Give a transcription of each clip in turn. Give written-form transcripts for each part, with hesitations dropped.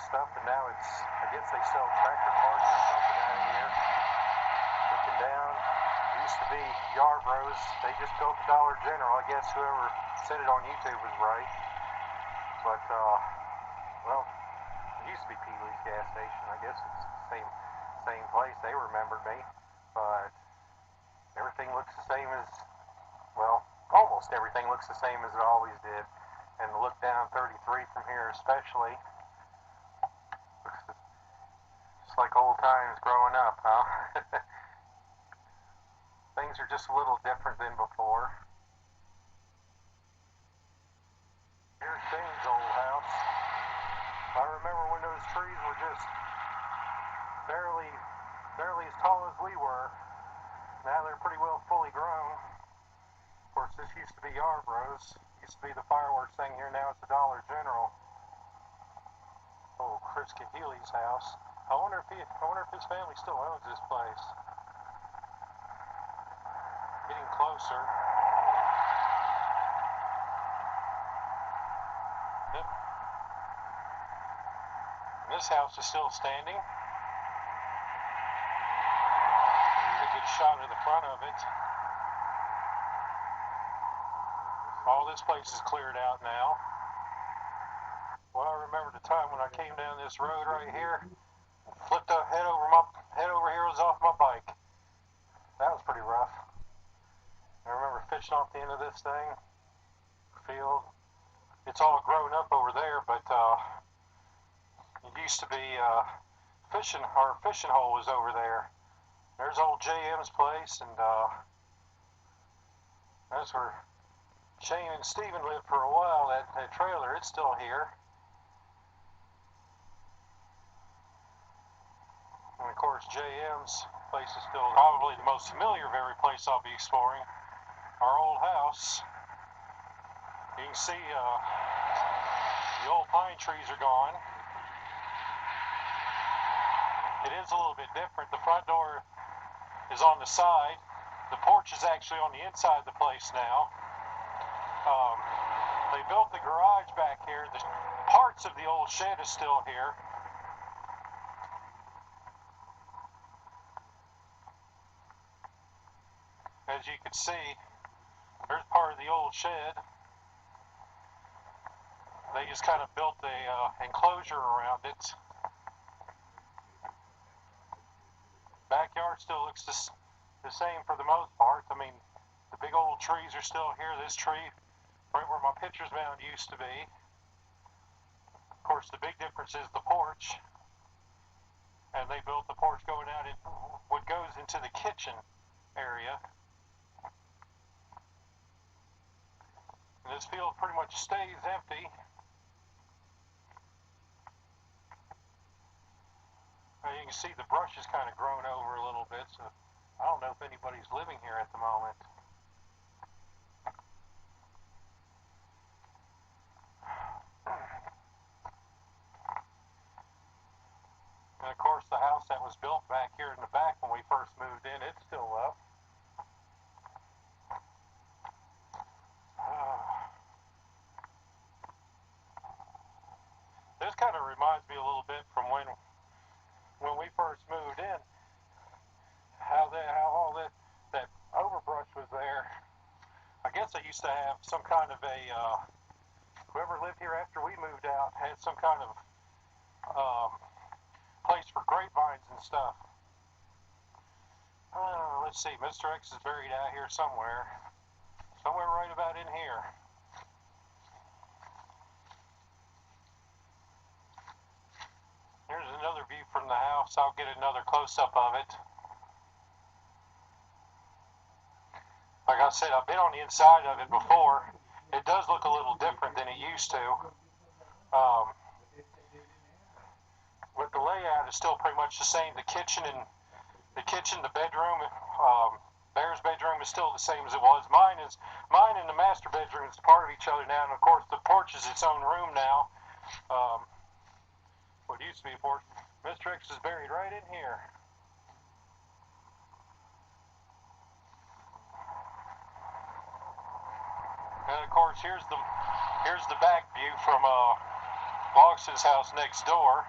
stuff, and now it's, I guess they sell tractor parts or something out of here. Looking down, it used to be Yarbrough's. They just built the Dollar General. I guess whoever said it on YouTube was right. But, well, it used to be Peely's gas station. I guess it's the same place. They remembered me. But everything looks the same as, well, almost everything looks the same as it always did. And the look down 33 from here especially, looks just like old times growing up, huh? Things are just a little different than before. Here's Shane's old house. I remember when those trees were just barely as tall as we were. Now they're pretty well fully grown. Of course, this used to be Yarbrough's. Used to be the fireworks thing here. Now it's the Dollar General. Oh, Chris Caheely's house. I wonder if his family still owns this place. Getting closer. Yep. And this house is still standing. A good shot of the front of it. All this place is cleared out now. Well, I remember the time when I came down this road right here, flipped a head over heels off my bike. That was pretty rough. I remember fishing off the end of this thing, field. It's all grown up over there, but it used to be fishing hole was over there. There's old JM's place, and that's where Shane and Steven lived for a while. That trailer, it's still here. And of course, JM's place is still probably the most familiar of every place I'll be exploring. Our old house. You can see the old pine trees are gone. It is a little bit different. The front door is on the side. The porch is actually on the inside of the place now. They built the garage back here. The parts of the old shed is still here. As you can see, there's part of the old shed. They just kind of built the enclosure around it. Backyard still looks the same for the most part. I mean, the big old trees are still here. This tree, right where my pictures mound used to be. Of course, the big difference is the porch. And they built the porch going out in what goes into the kitchen area. And this field pretty much stays empty. You can see the brush is kind of grown over a little bit, so I don't know if anybody's living here at the moment. And of course, the house that was built back here in the back when we first moved in, it's still up. This kind of reminds me a little bit from when we first moved in, how all that overbrush was there. I guess they used to have some kind of a, whoever lived here after we moved out had some kind of place for grapevines and stuff. Let's see, Mr. X is buried out here somewhere right about in here. Here's another view from the house. I'll get another close-up of it. Like I said, I've been on the inside of it before. It does look a little different than it used to. But the layout is still pretty much the same. The kitchen, the bedroom, Bear's bedroom is still the same as it was. Mine and the master bedroom is part of each other now. And of course, the porch is its own room now. What used to be a porch. Mr. X is buried right in here. And of course, here's the back view from Logson's house next door.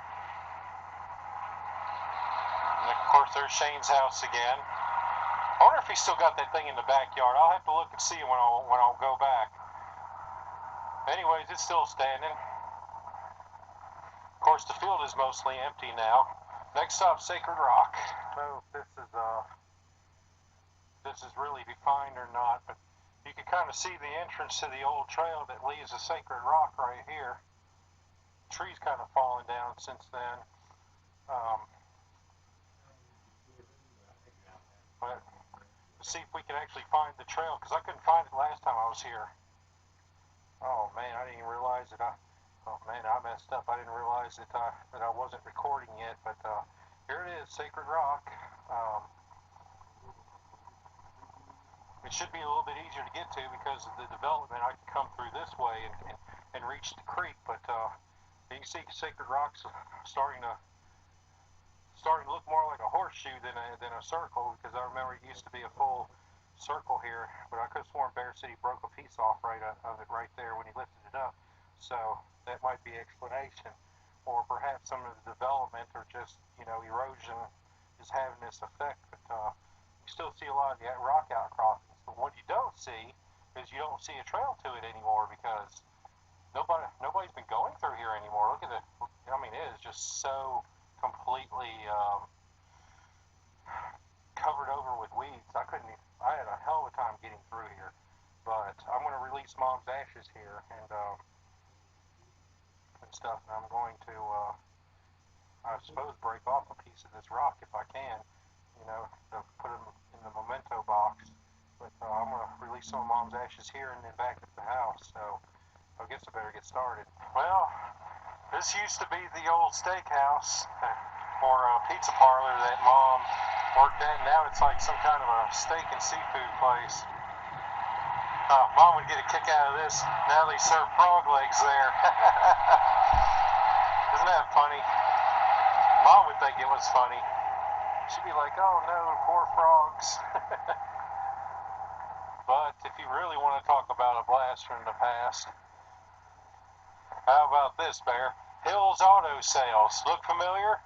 course, there's Shane's house again. I wonder if he's still got that thing in the backyard. I'll have to look and see when I'll go back. Anyways, it's still standing. Of course, the field is mostly empty now. Next stop, Sacred Rock. I don't know if this is really defined or not, but you can kind of see the entrance to the old trail that leads to Sacred Rock right here. The tree's kind of fallen down since then. But let's see if we can actually find the trail, because I couldn't find it last time I was here. Oh man, I didn't even realize that oh man, I messed up. I didn't realize that I wasn't recording yet, but here it is, Sacred Rock. It should be a little bit easier to get to because of the development. I can come through this way and reach the creek, but you can see Sacred Rock's starting to look more like a horseshoe than a circle, because I remember it used to be a full circle here, but I could have sworn Bear City broke a piece off of it right there when he lifted it up. So that might be explanation, or perhaps some of the development or just erosion is having this effect. But you still see a lot of the rock outcroppings. But what you don't see is you don't see a trail to it anymore, because nobody's been going through here anymore. Look at it. I mean, it is just so completely covered over with weeds. I had a hell of a time getting through here. But I'm going to release Mom's ashes here and stuff, and I'm going to I suppose break off a piece of this rock if I can, to put them in the memento box. But I'm going to release some of Mom's ashes here and then back at the house, so I guess I better get started. Well, this used to be the old steakhouse or pizza parlor that Mom worked at. Now it's like some kind of a steak and seafood place. Mom would get a kick out of this. Now they serve frog legs there. Isn't that funny? Mom would think it was funny. She'd be like, oh no, poor frogs. But if you really want to talk about a blast from the past, how about this, Bear? Hill's Auto Sales. Look familiar?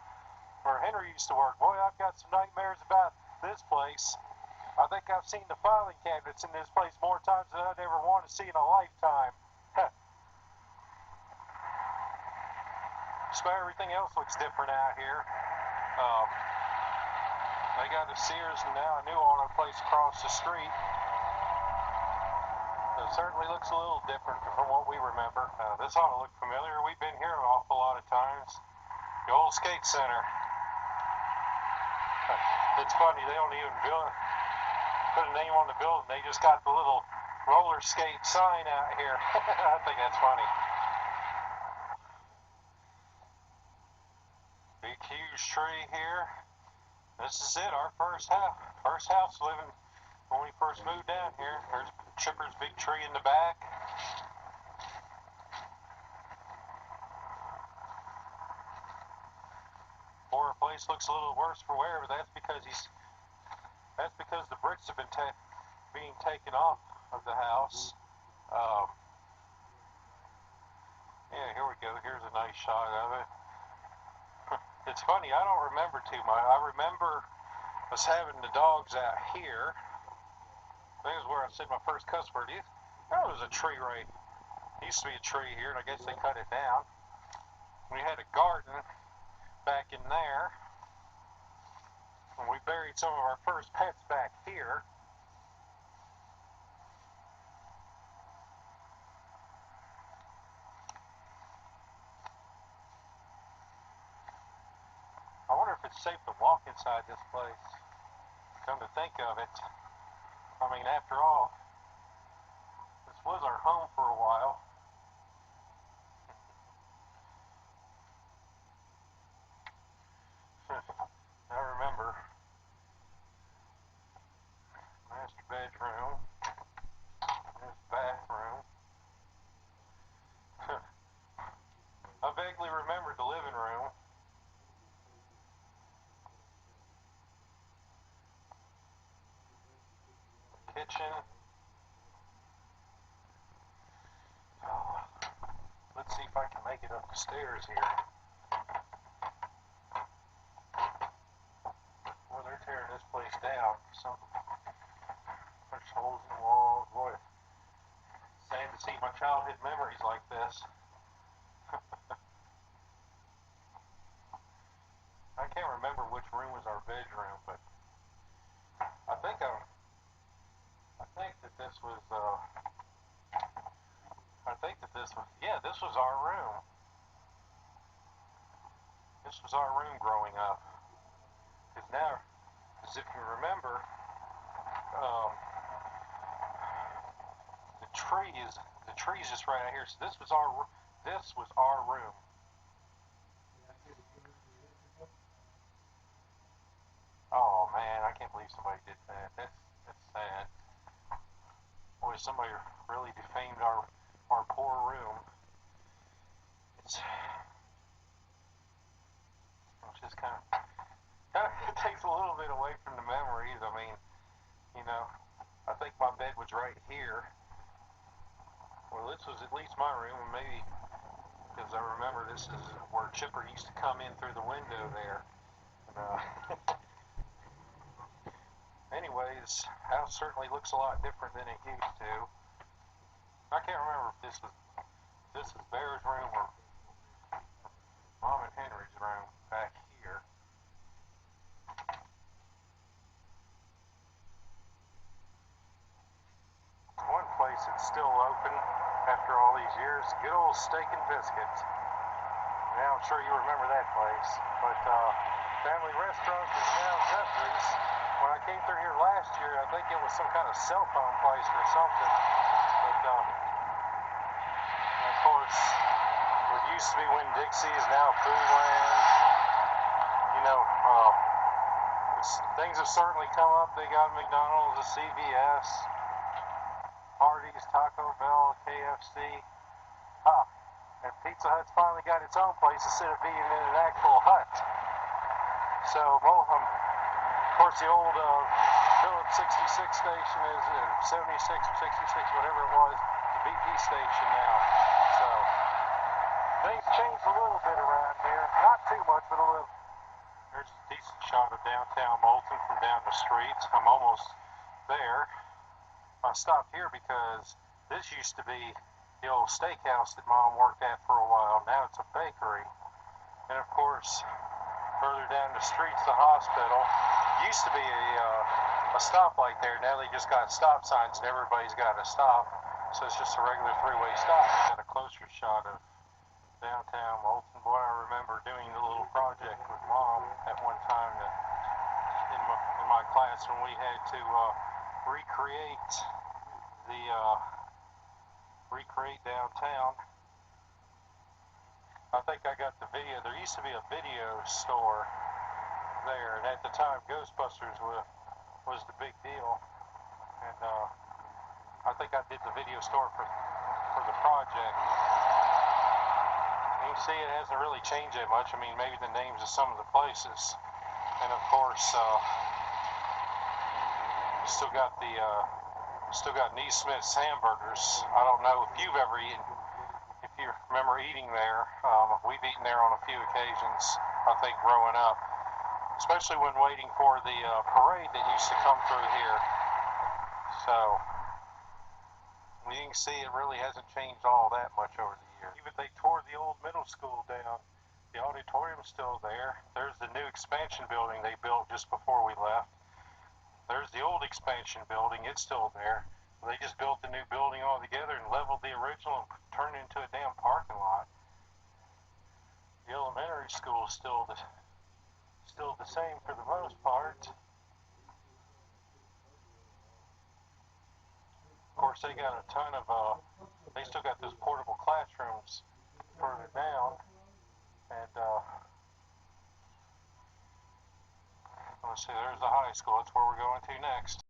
Where Henry used to work. Boy, I've got some nightmares about this place. I think I've seen the filing cabinets in this place more times than I'd ever want to see in a lifetime. So everything else looks different out here. They got a Sears and now a new auto place across the street. It certainly looks a little different from what we remember. This ought to look familiar. We've been here an awful lot of times. The old skate center. It's funny, they don't even put a name on the building. They just got the little roller skate sign out here. I think that's funny. Big huge tree here. This is it, our first house living when we first moved down here. There's Chipper's big tree in the back. Or a place looks a little worse for wear, but that's because the bricks have been being taken off of the house. Yeah, here we go. Here's a nice shot of it. It's funny, I don't remember too much. I remember us having the dogs out here. This is where I said my first cuss word. There was a tree right. There used to be a tree here, and I guess they cut it down. We had a garden back in there. And we buried some of our first pets back here. I wonder if it's safe to walk inside this place. Come to think of it. I mean, after all, this was our home for a while. I remember. Master bedroom. This bathroom. I vaguely remember the living room. Kitchen. Oh, let's see if I can make it up the stairs here. childhood memories like this. I can't remember which room was our bedroom, but I think that this was this was our room. This was our room growing up. Because now, as if you remember, the tree's just right out here. So this was our room. Oh man, I can't believe somebody did that. That's sad. Boy, somebody really defamed our poor room. It's just kind of it takes a little bit away from the memories. I mean, you know, I think my bed was right here. Well, this was at least my room, and maybe because I remember this is where Chipper used to come in through the window there. And, anyways, house certainly looks a lot different than it used to. I can't remember if this is Bear's room or Mom and Henry's room back here. One place that's still open after all these years, good old Steak and Biscuits. Now I'm sure you remember that place. But Family Restaurant is now Guthrie's. When I came through here last year, I think it was some kind of cell phone place or something. But of course, what used to be Winn-Dixie is now Foodland. You know, things have certainly come up. They got McDonald's, a CVS, Hardee's, Taco Bell, KFC. And Pizza Hut's finally got its own place instead of being in an actual hut. So, Moulton, of course, the old Phillips 66 station is 76 or 66, whatever it was, the BP station now. So, things changed a little bit around here. Not too much, but a little. There's a decent shot of downtown Moulton from down the street. I'm almost there. I stopped here because this used to be the old steakhouse that Mom worked at for a while. Now it's a bakery. And of course, further down the street's the hospital. Used to be a stoplight there. Now they just got stop signs and everybody's got to stop. So it's just a regular three-way stop. Got a closer shot of downtown Moulton. Boy, I remember doing a little project with Mom at one time in my class when we had to recreate downtown. I think I got the video. There used to be a video store there, and at the time Ghostbusters was the big deal. And I think I did the video store for the project. And you see it hasn't really changed that much. I mean, maybe the names of some of the places. And of course, still got Neesmith's hamburgers. I don't know if you've ever eaten, if you remember eating there. We've eaten there on a few occasions, I think, growing up, especially when waiting for the parade that used to come through here. So, you can see it really hasn't changed all that much over the years. Even they tore the old middle school down. The auditorium's still there. There's the new expansion building they built just before we left. There's the old expansion building, it's still there. They just built the new building all together and leveled the original and turned it into a damn parking lot. The elementary school is still the same for the most part. Of course, they got a ton of, they still got those portable classrooms further down. And, let's see, there's the high school, that's where we're going to next.